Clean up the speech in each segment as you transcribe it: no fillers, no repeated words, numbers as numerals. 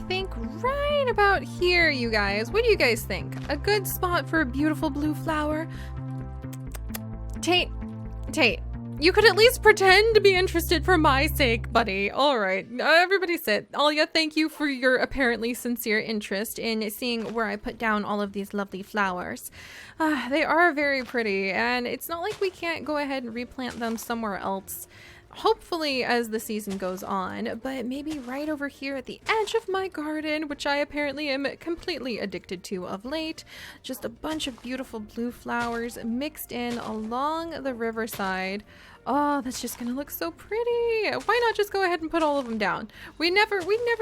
think right about here, you guys. What do you guys think? A good spot for a beautiful blue flower? Tate, you could at least pretend to be interested for my sake, buddy. All right, everybody sit. Alia, thank you for your apparently sincere interest in seeing where I put down all of these lovely flowers. They are very pretty, and it's not like we can't go ahead and replant them somewhere else. Hopefully as the season goes on, but maybe right over here at the edge of my garden, which I apparently am completely addicted to of late. Just a bunch of beautiful blue flowers mixed in along the riverside. Oh, that's just gonna look so pretty. Why not just go ahead and put all of them down? We never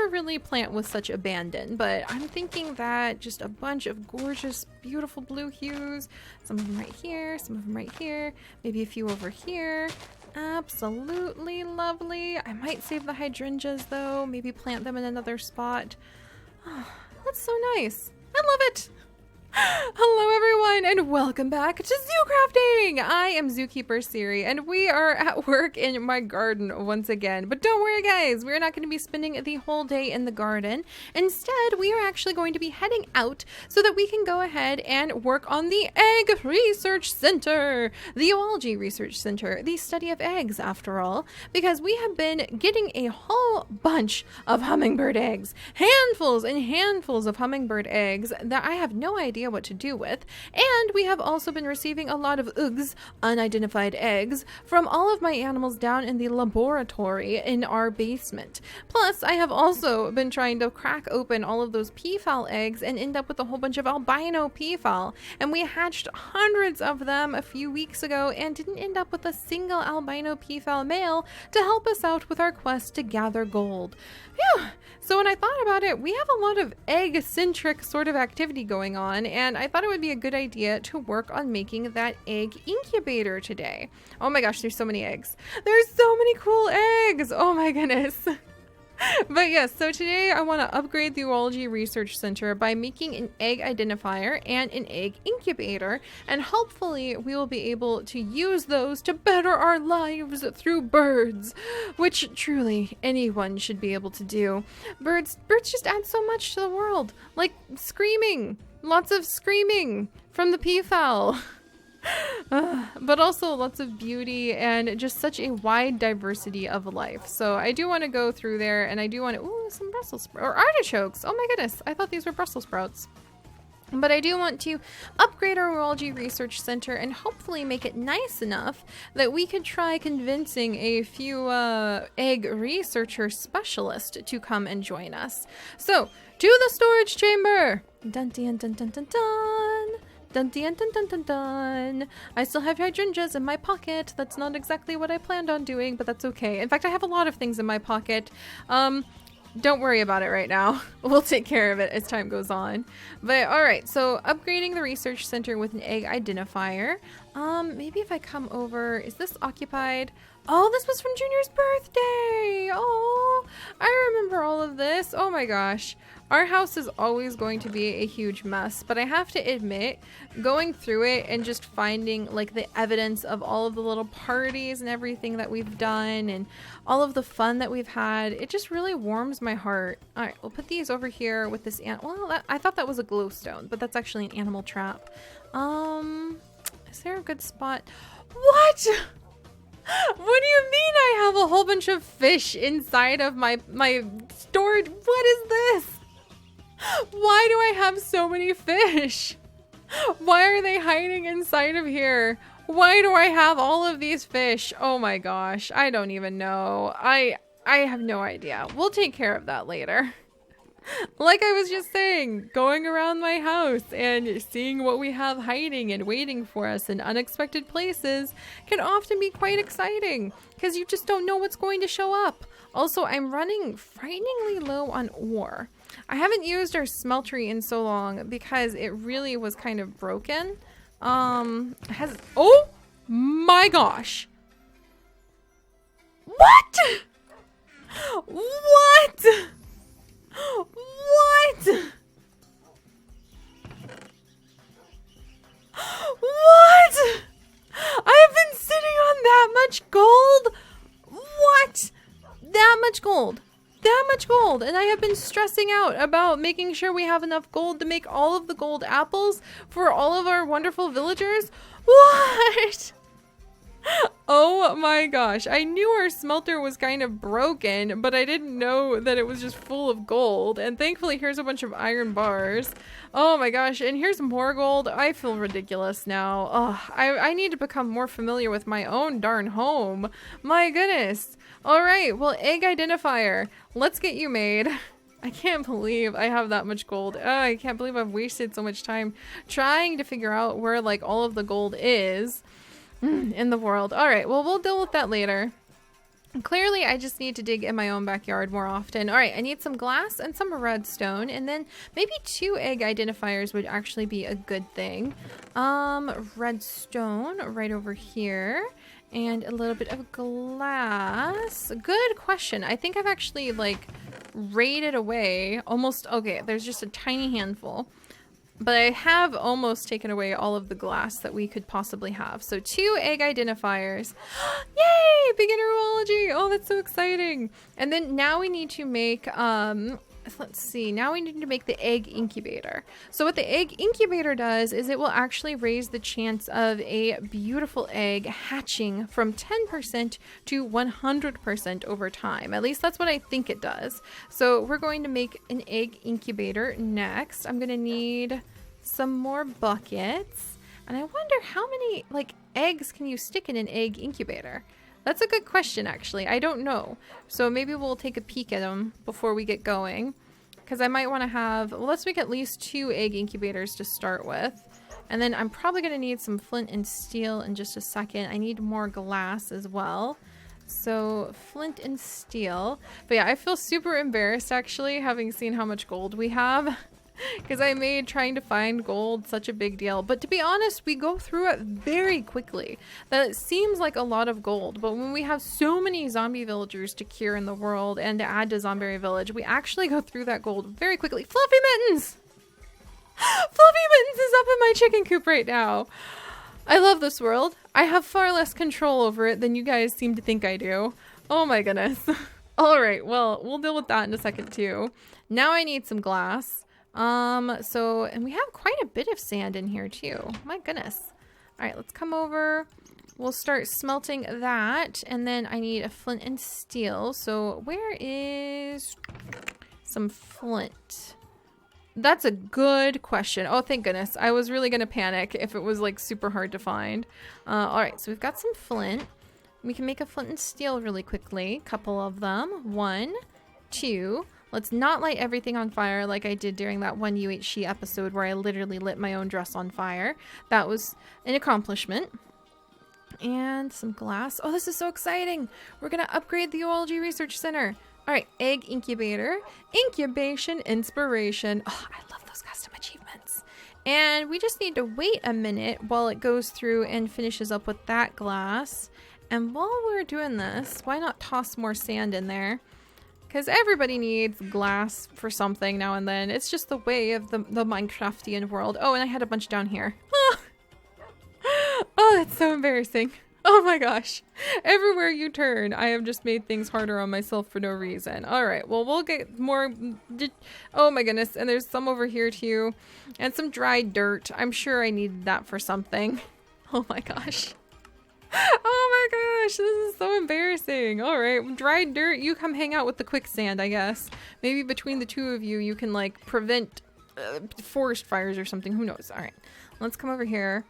really plant with such abandon, but I'm thinking that just a bunch of gorgeous, beautiful blue hues. Some of them right here, some of them right here, maybe a few over here. Absolutely lovely. I might save the hydrangeas though, maybe plant them in another spot. Oh, that's so nice. I love it. Hello everyone and welcome back to ZooCrafting! I am Zookeeper Seri and we are at work in my garden once again. But don't worry guys, we're not going to be spending the whole day in the garden. Instead, we are actually going to be heading out so that we can go ahead and work on the Egg Research Center. The Zoology Research Center, the study of eggs after all. Because we have been getting a whole bunch of hummingbird eggs. Handfuls and handfuls of hummingbird eggs that I have no idea what to do with, and we have also been receiving a lot of unidentified eggs from all of my animals down in the laboratory in our basement. Plus, I have also been trying to crack open all of those peafowl eggs and end up with a whole bunch of albino peafowl, and we hatched hundreds of them a few weeks ago and didn't end up with a single albino peafowl male to help us out with our quest to gather gold. Phew. So when I thought about it, we have a lot of egg-centric sort of activity going on, and I thought it would be a good idea to work on making that egg incubator today. Oh my gosh, there's so many eggs. There's so many cool eggs! Oh my goodness. But yes, so today I want to upgrade the Zoology Research Center by making an egg identifier and an egg incubator, and hopefully we will be able to use those to better our lives through birds, which truly anyone should be able to do. Birds just add so much to the world, like screaming, lots of screaming from the peafowl. But also lots of beauty and just such a wide diversity of life. So I do want to go through there, and I do want to, ooh, some Brussels sprouts or artichokes. Oh my goodness, I thought these were Brussels sprouts. But I do want to upgrade our Zoology Research Center and hopefully make it nice enough that we could try convincing a few egg researcher specialists to come and join us. So, to the storage chamber! Dun dun dun dun dun dun! Dun dun dun dun dun dun. I still have hydrangeas in my pocket. That's not exactly what I planned on doing, but that's okay. In fact, I have a lot of things in my pocket. Don't worry about it right now. We'll take care of it as time goes on. But alright, so upgrading the research center with an egg identifier. Maybe if I come over, is this occupied? Oh, this was from Junior's birthday! Oh, I remember all of this. Oh my gosh. Our house is always going to be a huge mess, but I have to admit, going through it and just finding like the evidence of all of the little parties and everything that we've done and all of the fun that we've had, it just really warms my heart. All right, we'll put these over here with this well, I thought that was a glowstone, but that's actually an animal trap. Is there a good spot? What? What do you mean I have a whole bunch of fish inside of my storage? What is this? Why do I have so many fish? Why are they hiding inside of here? Why do I have all of these fish? Oh my gosh, I don't even know. I have no idea. We'll take care of that later. Like I was just saying, going around my house and seeing what we have hiding and waiting for us in unexpected places can often be quite exciting because you just don't know what's going to show up. Also, I'm running frighteningly low on ore. I haven't used our smeltery in so long because it really was kind of broken. Oh my gosh. What? What? What? What? I've been sitting on that much gold? What? That much gold? That much gold? gold, and I have been stressing out about making sure we have enough gold to make all of the gold apples for all of our wonderful villagers. What? Oh my gosh, I knew our smelter was kind of broken, but I didn't know that it was just full of gold. And thankfully here's a bunch of iron bars. Oh my gosh, and here's more gold. I feel ridiculous now. Oh, I need to become more familiar with my own darn home. My goodness. All right, well, egg identifier, let's get you made. I can't believe I have that much gold. Oh, I can't believe I've wasted so much time trying to figure out where like all of the gold is in the world. All right, well, we'll deal with that later. Clearly, I just need to dig in my own backyard more often. All right, I need some glass and some redstone, and then maybe 2 egg identifiers would actually be a good thing. Redstone right over here, and a little bit of glass. Good question. I think I've actually like raided away almost. Okay, there's just a tiny handful. But I have almost taken away all of the glass that we could possibly have. So 2 egg identifiers. Yay! Beginner zoology! Oh, that's so exciting. And then now we need to make, let's see. Now we need to make the egg incubator. So what the egg incubator does is it will actually raise the chance of a beautiful egg hatching from 10% to 100% over time. At least that's what I think it does. So we're going to make an egg incubator next. I'm going to need some more buckets. And I wonder how many like eggs can you stick in an egg incubator? That's a good question, actually. I don't know. So maybe we'll take a peek at them before we get going. Because I might want to have... Well, let's make at least 2 egg incubators to start with. And then I'm probably going to need some flint and steel in just a second. I need more glass as well. So flint and steel. But yeah, I feel super embarrassed, actually, having seen how much gold we have. Because I made trying to find gold such a big deal. But to be honest, we go through it very quickly. That seems like a lot of gold, but when we have so many zombie villagers to cure in the world and to add to Zombie Village, we actually go through that gold very quickly. Fluffy Mittens! Fluffy Mittens is up in my chicken coop right now. I love this world. I have far less control over it than you guys seem to think I do. Oh my goodness. Alright, well, we'll deal with that in a second too. Now I need some glass. And we have quite a bit of sand in here too. My goodness. All right, let's come over. We'll start smelting that. And then I need a flint and steel. So where is some flint? That's a good question. Oh, thank goodness. I was really going to panic if it was like super hard to find. All right, so we've got some flint. We can make a flint and steel really quickly. Couple of them. 1, 2. Let's not light everything on fire like I did during that one UHC episode where I literally lit my own dress on fire. That was an accomplishment. And some glass. Oh, this is so exciting. We're going to upgrade the Zoology Research Center. All right, egg incubator, incubation, inspiration. Oh, I love those custom achievements. And we just need to wait a minute while it goes through and finishes up with that glass. And while we're doing this, why not toss more sand in there? Because everybody needs glass for something now and then. It's just the way of the Minecraftian world. Oh, and I had a bunch down here. Oh, that's so embarrassing. Oh my gosh. Everywhere you turn, I have just made things harder on myself for no reason. All right, well, we'll get more... Oh my goodness, and there's some over here too. And some dried dirt. I'm sure I needed that for something. Oh my gosh. Oh my gosh, this is so embarrassing. All right, dried dirt, you come hang out with the quicksand, I guess. Maybe between the two of you, you can like prevent forest fires or something. Who knows? All right, let's come over here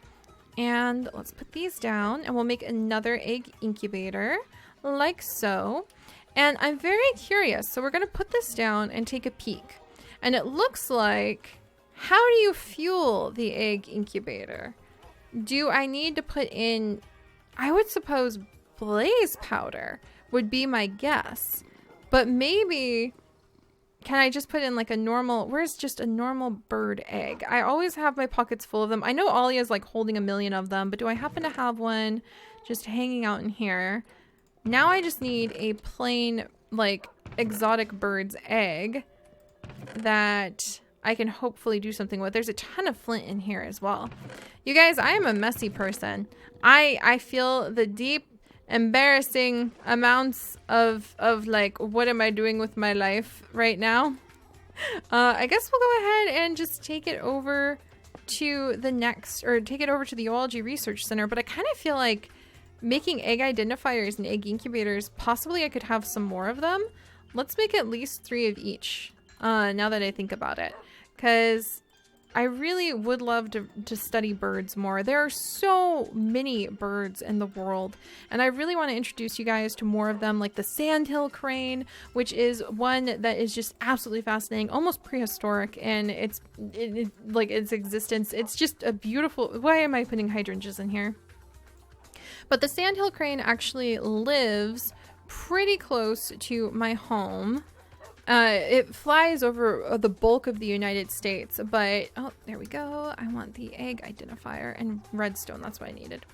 and let's put these down and we'll make another egg incubator like so. And I'm very curious. So we're going to put this down and take a peek. And it looks like, how do you fuel the egg incubator? Do I need to put in... I would suppose blaze powder would be my guess. But maybe, can I just put in like a normal, where's just a normal bird egg? I always have my pockets full of them. I know Ollie is like holding 1,000,000 of them, but do I happen to have one just hanging out in here? Now I just need a plain like exotic bird's egg that I can hopefully do something with. There's a ton of flint in here as well. You guys, I am a messy person. I feel the deep embarrassing amounts of like, what am I doing with my life right now? I guess we'll go ahead and just take it over to the next, or take it over to the Zoology Research Center. But I kind of feel like making egg identifiers and egg incubators, possibly I could have some more of them. Let's make at least 3 of each, now that I think about it. Because I really would love to study birds more. There are so many birds in the world, and I really want to introduce you guys to more of them, like the Sandhill Crane, which is one that is just absolutely fascinating, almost prehistoric, and like its existence. It's just a beautiful... Why am I putting hydrangeas in here? But the Sandhill Crane actually lives pretty close to my home. It flies over the bulk of the United States, but, oh, there we go. I want the egg identifier and redstone. That's what I needed.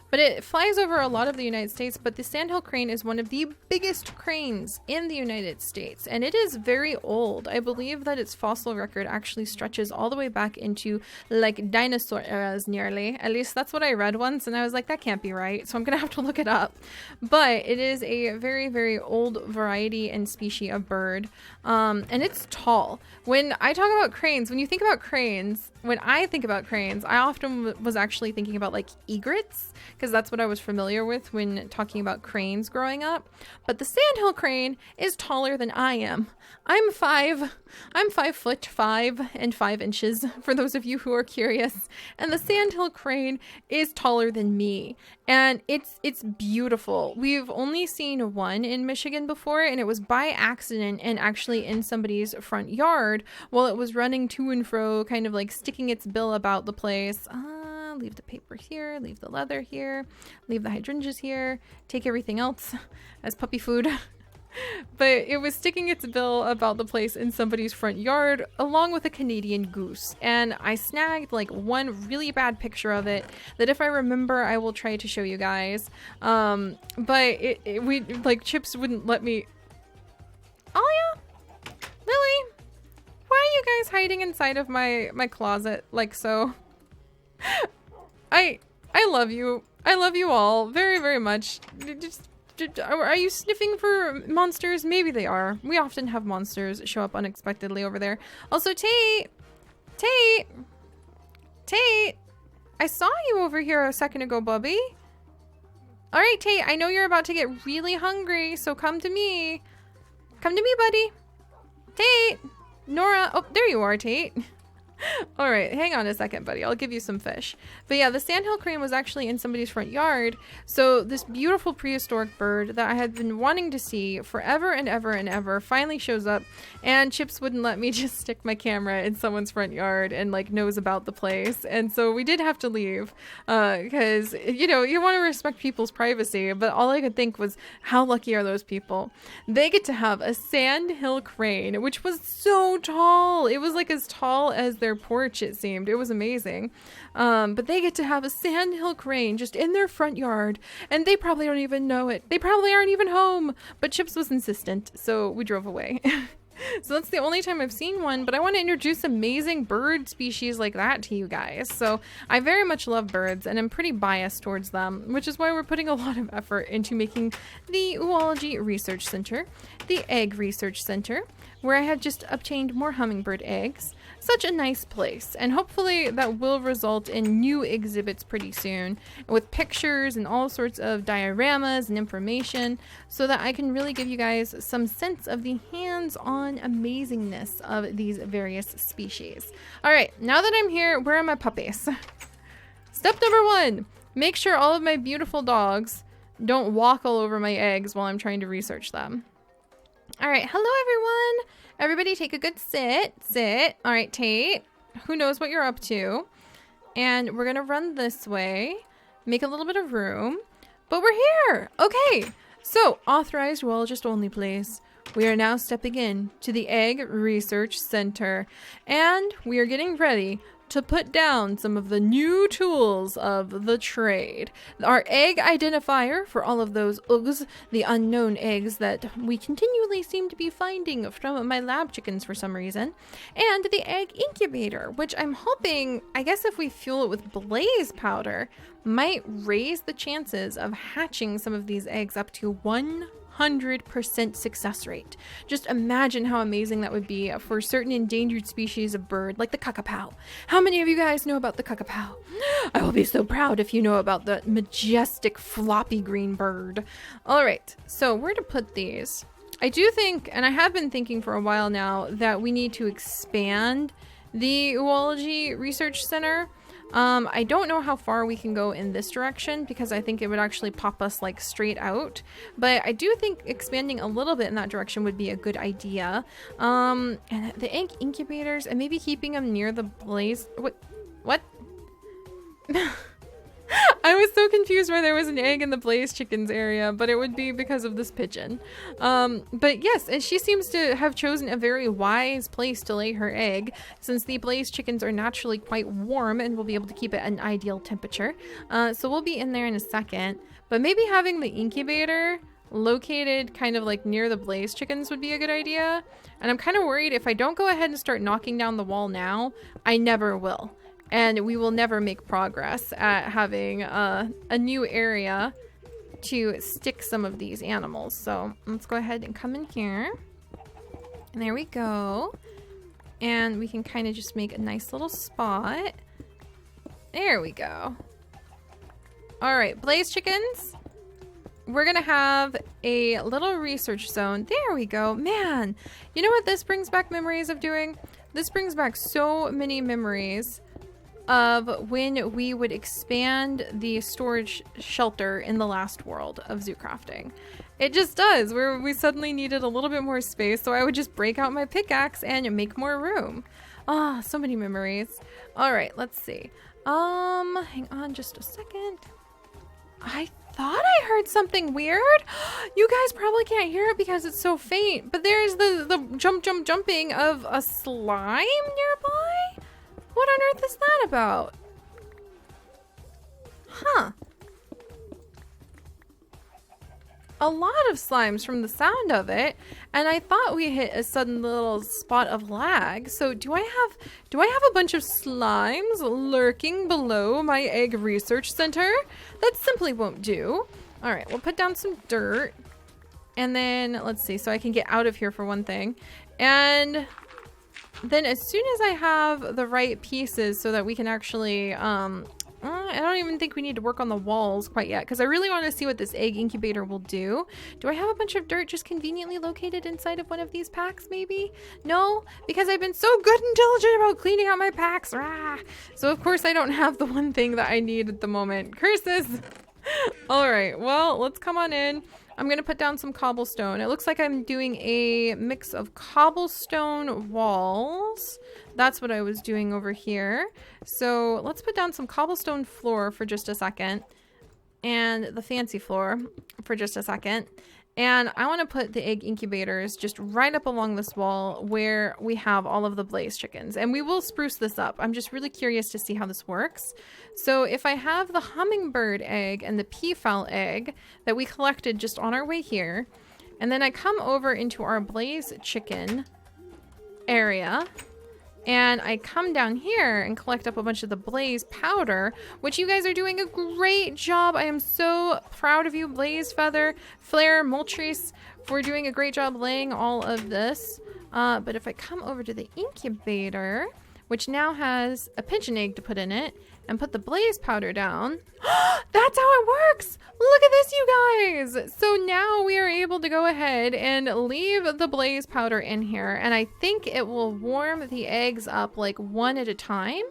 But it flies over a lot of the United States, but the Sandhill Crane is one of the biggest cranes in the United States, and it is very old. I believe that its fossil record actually stretches all the way back into, like, dinosaur eras nearly. At least that's what I read once, and I was like, that can't be right, so I'm gonna have to look it up. But it is a very, very old variety and species of bird, and it's tall. When I talk about cranes, when you think about cranes, when I think about cranes, I often was actually thinking about, like, egrets, because that's what I was familiar with when talking about cranes growing up. But the Sandhill Crane is taller than I am. I'm 5'5" and 5 inches, for those of you who are curious. And the Sandhill Crane is taller than me. And it's beautiful. We've only seen one in Michigan before, and it was by accident and actually in somebody's front yard while it was running to and fro, kind of like sticking its bill about the place. Leave the paper here, leave the leather here, leave the hydrangeas here, take everything else as puppy food. But it was sticking its bill about the place in somebody's front yard along with a Canadian goose, and I snagged like one really bad picture of it that if I remember I will try to show you guys, but we like Chips wouldn't let me. Oh yeah, Lily, why are you guys hiding inside of my closet like so? I love you. I love you all very, very much. Are you sniffing for monsters? Maybe they are. We often have monsters show up unexpectedly over there. Also, Tate! I saw you over here a second ago, Bubby. Alright, Tate, I know you're about to get really hungry, so come to me. Come to me, buddy. Tate! Nora. Oh, there you are, Tate. All right, hang on a second, buddy. I'll give you some fish. But yeah, the Sandhill Crane was actually in somebody's front yard. So this beautiful prehistoric bird that I had been wanting to see forever and ever and ever finally shows up. And Chips wouldn't let me just stick my camera in someone's front yard and like knows about the place. And so we did have to leave because, you know, you want to respect people's privacy. But all I could think was, how lucky are those people? They get to have a Sandhill Crane, which was so tall. It was like as tall as their porch, it seemed. It was amazing. But they get to have a Sandhill Crane just in their front yard, and they probably don't even know it. They probably aren't even home. But Chips was insistent, so we drove away. So that's the only time I've seen one, but I want to introduce amazing bird species like that to you guys. So I very much love birds, and I'm pretty biased towards them, which is why we're putting a lot of effort into making the Zoology Research Center, the Egg Research Center, where I have just obtained more hummingbird eggs. Such a nice place, and hopefully that will result in new exhibits pretty soon with pictures and all sorts of dioramas and information so that I can really give you guys some sense of the hands-on amazingness of these various species. All right, now that I'm here, where are my puppies? Step number 1, make sure all of my beautiful dogs don't walk all over my eggs while I'm trying to research them. All right, hello everyone. Everybody take a good sit. All right, Tate, who knows what you're up to? And we're gonna run this way, make a little bit of room, but we're here. Okay, so authorized zoologist only, please. we are now stepping in to the Egg Research Center, and we are getting ready to put down some of the new tools of the trade. Our egg identifier for all of those eggs, the unknown eggs that we continually seem to be finding from my lab chickens for some reason, and the egg incubator, which I'm hoping, I guess if we fuel it with blaze powder, might raise the chances of hatching some of these eggs up to 100% success rate. Just imagine how amazing that would be for certain endangered species of bird, like the kakapow. How many of you guys know about the kakapow? I will be so proud if you know about the majestic floppy green bird. All right, so where to put these? I do think, and I have been thinking for a while now, that we need to expand the Zoology Research Center. I don't know how far we can go in this direction because I think it would actually pop us like straight out, but I do think expanding a little bit in that direction would be a good idea. And the egg incubators and maybe keeping them near the blaze. What? I was so confused why there was an egg in the blaze chickens area, but it would be because of this pigeon. But yes, and she seems to have chosen a very wise place to lay her egg, since the blaze chickens are naturally quite warm and will be able to keep it at an ideal temperature. So we'll be in there in a second, but maybe having the incubator located kind of like near the blaze chickens would be a good idea. And I'm kind of worried if I don't go ahead and start knocking down the wall now, I never will. And we will never make progress at having a new area to stick some of these animals. So let's go ahead and come in here. And there we go. And we can kind of just make a nice little spot. There we go. All right, blaze chickens. We're going to have a little research zone. There we go. Man, you know what this brings back memories of doing? This brings back so many memories of when we would expand the storage shelter in the last world of ZooCrafting. It just does, where we suddenly needed a little bit more space, so I would just break out my pickaxe and make more room. Ah, so many memories. All right, let's see. Hang on just a second. I thought I heard something weird. You guys probably can't hear it because it's so faint, but there's the jumping of a slime nearby. What on earth is that about? Huh. A lot of slimes from the sound of it, and I thought we hit a sudden little spot of lag. So do I have a bunch of slimes lurking below my egg research center? That simply won't do. All right, we'll put down some dirt, and then let's see, so I can get out of here for one thing. And then as soon as I have the right pieces so that we can actually, I don't even think we need to work on the walls quite yet because I really want to see what this egg incubator will do. Do I have a bunch of dirt just conveniently located inside of one of these packs maybe? No, because I've been so good and diligent about cleaning out my packs. Rah! So of course I don't have the one thing that I need at the moment. Curses! All right, well, let's come on in. I'm going to put down some cobblestone. It looks like I'm doing a mix of cobblestone walls. That's what I was doing over here. So let's put down some cobblestone floor for just a second. And the fancy floor for just a second. And I want to put the egg incubators just right up along this wall where we have all of the blaze chickens. And we will spruce this up. I'm just really curious to see how this works. So if I have the hummingbird egg and the peafowl egg that we collected just on our way here, and then I come over into our blaze chicken area, and I come down here and collect up a bunch of the blaze powder, which you guys are doing a great job. I am so proud of you, Blaze Feather, Flare, Moltres, for doing a great job laying all of this. But if I come over to the incubator, which now has a pigeon egg to put in it, and put the blaze powder down, that's how it works! Look at this, you guys! So now we are able to go ahead and leave the blaze powder in here, and I think it will warm the eggs up like one at a time.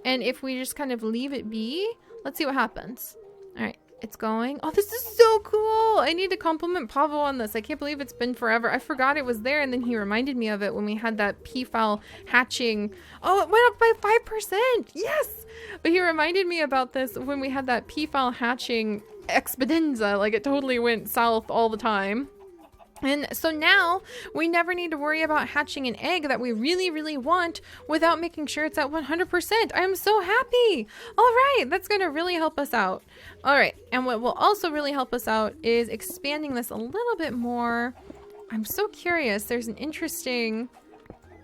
And if we just kind of leave it be, let's see what happens. All right, it's going. Oh, this is so cool! I need to compliment Pavo on this. I can't believe it's been forever. I forgot it was there, and then he reminded me of it when we had that peafowl hatching. Oh, it went up by 5%! Yes! But he reminded me about this when we had that peafowl hatching expedenza. Like, it totally went south all the time. And so now we never need to worry about hatching an egg that we really, really want without making sure it's at 100%. I'm so happy. All right, that's going to really help us out. All right, and what will also really help us out is expanding this a little bit more. I'm so curious. There's an interesting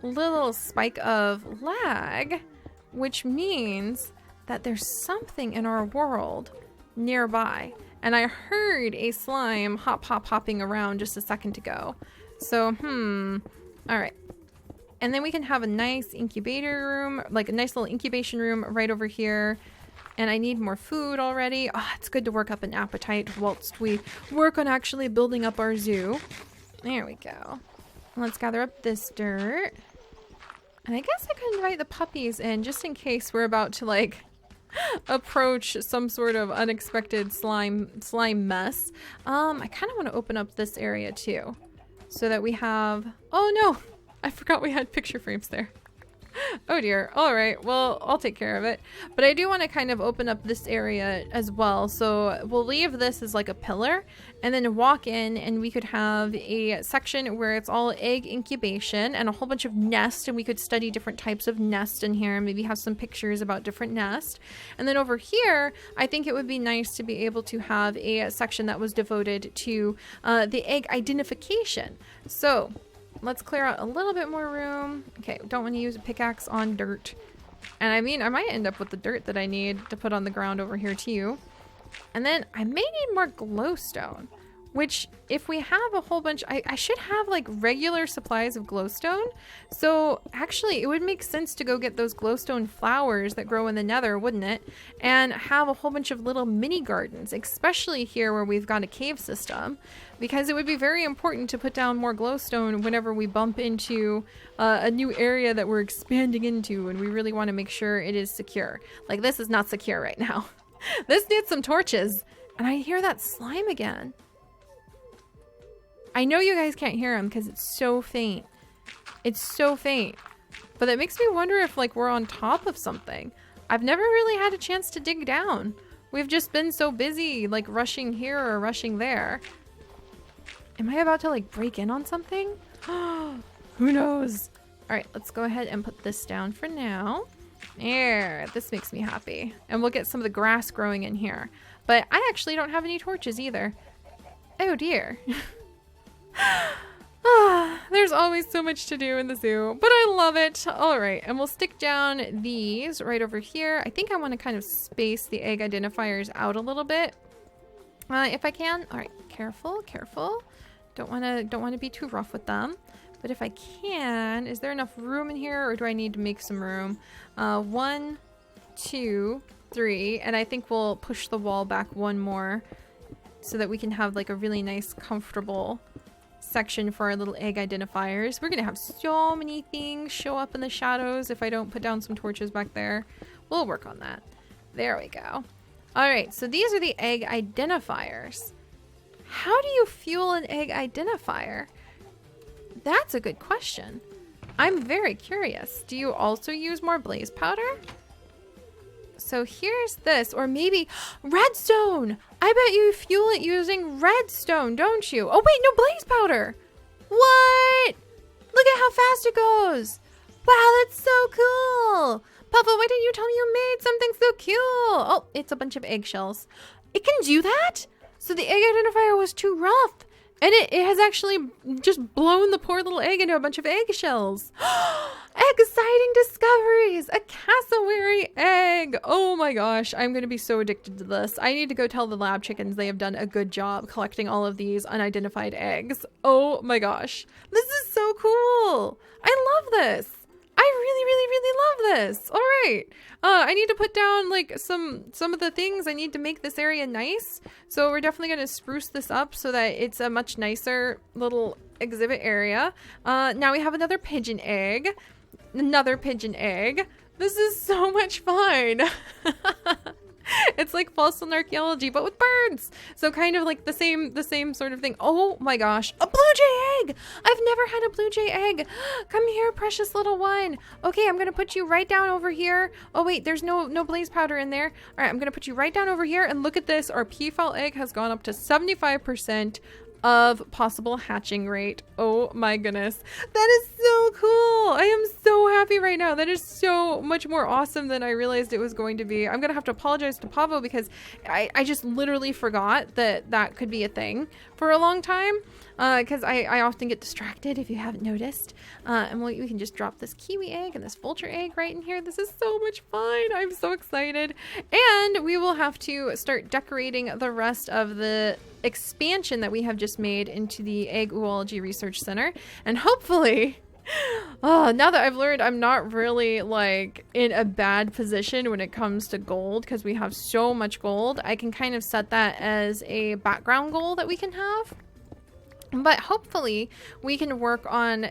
little spike of lag, which means that there's something in our world nearby. And I heard a slime hopping around just a second ago. So, all right. And then we can have a nice incubator room, like a nice little incubation room right over here. And I need more food already. Oh, it's good to work up an appetite whilst we work on actually building up our zoo. There we go. Let's gather up this dirt. And I guess I could invite the puppies in just in case we're about to like approach some sort of unexpected slime mess. I kind of want to open up this area too, so that we have, oh no, I forgot we had picture frames there. Oh dear. All right, well, I'll take care of it. But I do want to kind of open up this area as well. So we'll leave this as like a pillar and then walk in, and we could have a section where it's all egg incubation and a whole bunch of nests, and we could study different types of nests in here and maybe have some pictures about different nests. And then over here, I think it would be nice to be able to have a section that was devoted to the egg identification. So let's clear out a little bit more room. Okay, don't want to use a pickaxe on dirt. And I mean, I might end up with the dirt that I need to put on the ground over here too. And then I may need more glowstone, which if we have a whole bunch, I should have like regular supplies of glowstone. So actually it would make sense to go get those glowstone flowers that grow in the nether, wouldn't it? And have a whole bunch of little mini gardens, especially here where we've got a cave system, because it would be very important to put down more glowstone whenever we bump into a new area that we're expanding into, and we really want to make sure it is secure. Like this is not secure right now. This needs some torches. And I hear that slime again. I know you guys can't hear him because it's so faint. It's so faint. But it makes me wonder if like we're on top of something. I've never really had a chance to dig down. We've just been so busy like rushing here or rushing there. Am I about to like break in on something? Who knows? All right, let's go ahead and put this down for now. There, this makes me happy. And we'll get some of the grass growing in here. But I actually don't have any torches either. Oh dear. There's always so much to do in the zoo, but I love it. All right, and we'll stick down these right over here. I think I want to kind of space the egg identifiers out a little bit, if I can. All right, careful. Don't want to be too rough with them. But if I can, is there enough room in here, or do I need to make some room? 1, 2, 3, and I think we'll push the wall back one more so that we can have like a really nice, comfortable section for our little egg identifiers. We're gonna have so many things show up in the shadows if I don't put down some torches back there. We'll work on that. There we go. All right, so these are the egg identifiers. How do you fuel an egg identifier? That's a good question. I'm very curious. Do you also use more blaze powder? So here's this, or maybe redstone. I bet you fuel it using redstone, don't you? Oh wait, no blaze powder. What? Look at how fast it goes. Wow, that's so cool. Papa, why didn't you tell me you made something so cool? Oh, it's a bunch of eggshells. It can do that? So the egg identifier was too rough. And it has actually just blown the poor little egg into a bunch of eggshells. Exciting discoveries! A cassowary egg! Oh my gosh, I'm going to be so addicted to this. I need to go tell the lab chickens they have done a good job collecting all of these unidentified eggs. Oh my gosh. This is so cool! I love this! I really love this. All right. I need to put down like some of the things I need to make this area nice. So we're definitely going to spruce this up so that it's a much nicer little exhibit area. Now we have another pigeon egg. Another pigeon egg. This is so much fun. It's like fossil archaeology, but with birds. So kind of like the same sort of thing. Oh my gosh, a blue jay egg! I've never had a blue jay egg. Come here, precious little one. Okay, I'm gonna put you right down over here. Oh wait, there's no blaze powder in there. All right, I'm gonna put you right down over here, and look at this. Our peafowl egg has gone up to 75%. of possible hatching rate. Oh my goodness. That is so cool. I am so happy right now. That is so much more awesome than I realized it was going to be. I'm going to have to apologize to Pavo because I just literally forgot that that could be a thing for a long time. Because I often get distracted if you haven't noticed. And we can just drop this kiwi egg and this vulture egg right in here. This is so much fun. I'm so excited. And we will have to start decorating the rest of the expansion that we have just made into the Egg Oology Research Center. And hopefully, now that I've learned I'm not really like in a bad position when it comes to gold because we have so much gold, I can kind of set that as a background goal that we can have. But hopefully we can work on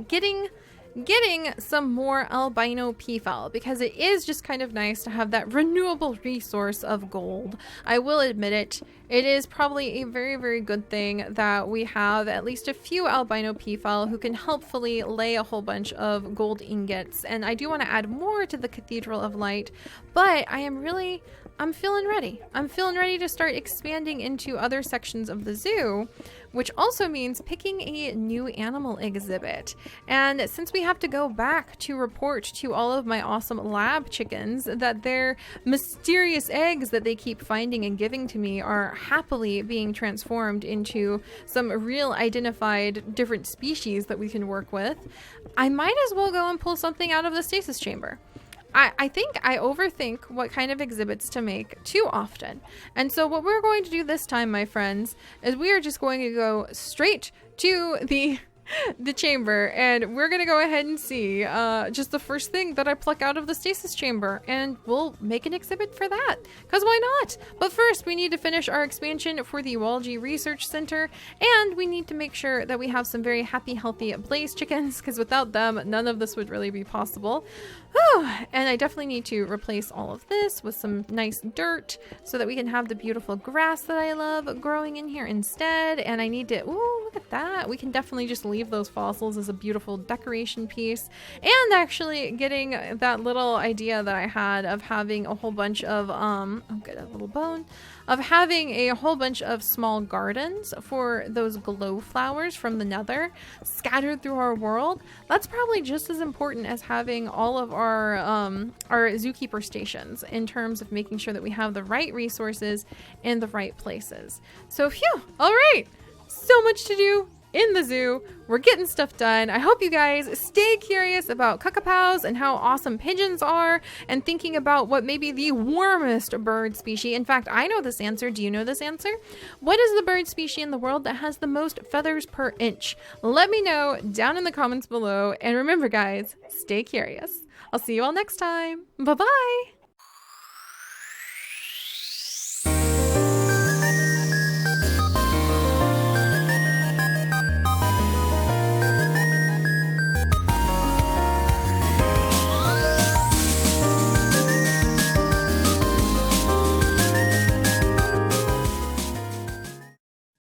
getting some more albino peafowl because it is just kind of nice to have that renewable resource of gold. I will admit it. It is probably a very, very good thing that we have at least a few albino peafowl who can helpfully lay a whole bunch of gold ingots. And I do want to add more to the Cathedral of Light, but I'm feeling ready. I'm feeling ready to start expanding into other sections of the zoo, which also means picking a new animal exhibit. And since we have to go back to report to all of my awesome lab chickens that their mysterious eggs that they keep finding and giving to me are happily being transformed into some real identified different species that we can work with, I might as well go and pull something out of the stasis chamber. I think I overthink what kind of exhibits to make too often. And so what we're going to do this time, my friends, is we are just going to go straight to the chamber, and we're gonna go ahead and see just the first thing that I pluck out of the stasis chamber, and we'll make an exhibit for that, because why not? But first we need to finish our expansion for the Oology Research Center, and we need to make sure that we have some very happy, healthy blaze chickens, because without them none of this would really be possible. And I definitely need to replace all of this with some nice dirt so that we can have the beautiful grass that I love growing in here instead. And I need to, ooh, look at that. We can definitely just leave those fossils as a beautiful decoration piece. And actually getting that little idea that I had of having a whole bunch of, oh good, a little bone, of having a whole bunch of small gardens for those glow flowers from the nether scattered through our world. That's probably just as important as having all of our zookeeper stations in terms of making sure that we have the right resources in the right places. So phew, all right, so much to do in the zoo. We're getting stuff done. I hope you guys stay curious about cuckapows and how awesome pigeons are, and thinking about what may be the warmest bird species. In fact, I know this answer. Do you know this answer? What is the bird species in the world that has the most feathers per inch? Let me know down in the comments below. And remember, guys, stay curious. I'll see you all next time. Bye-bye.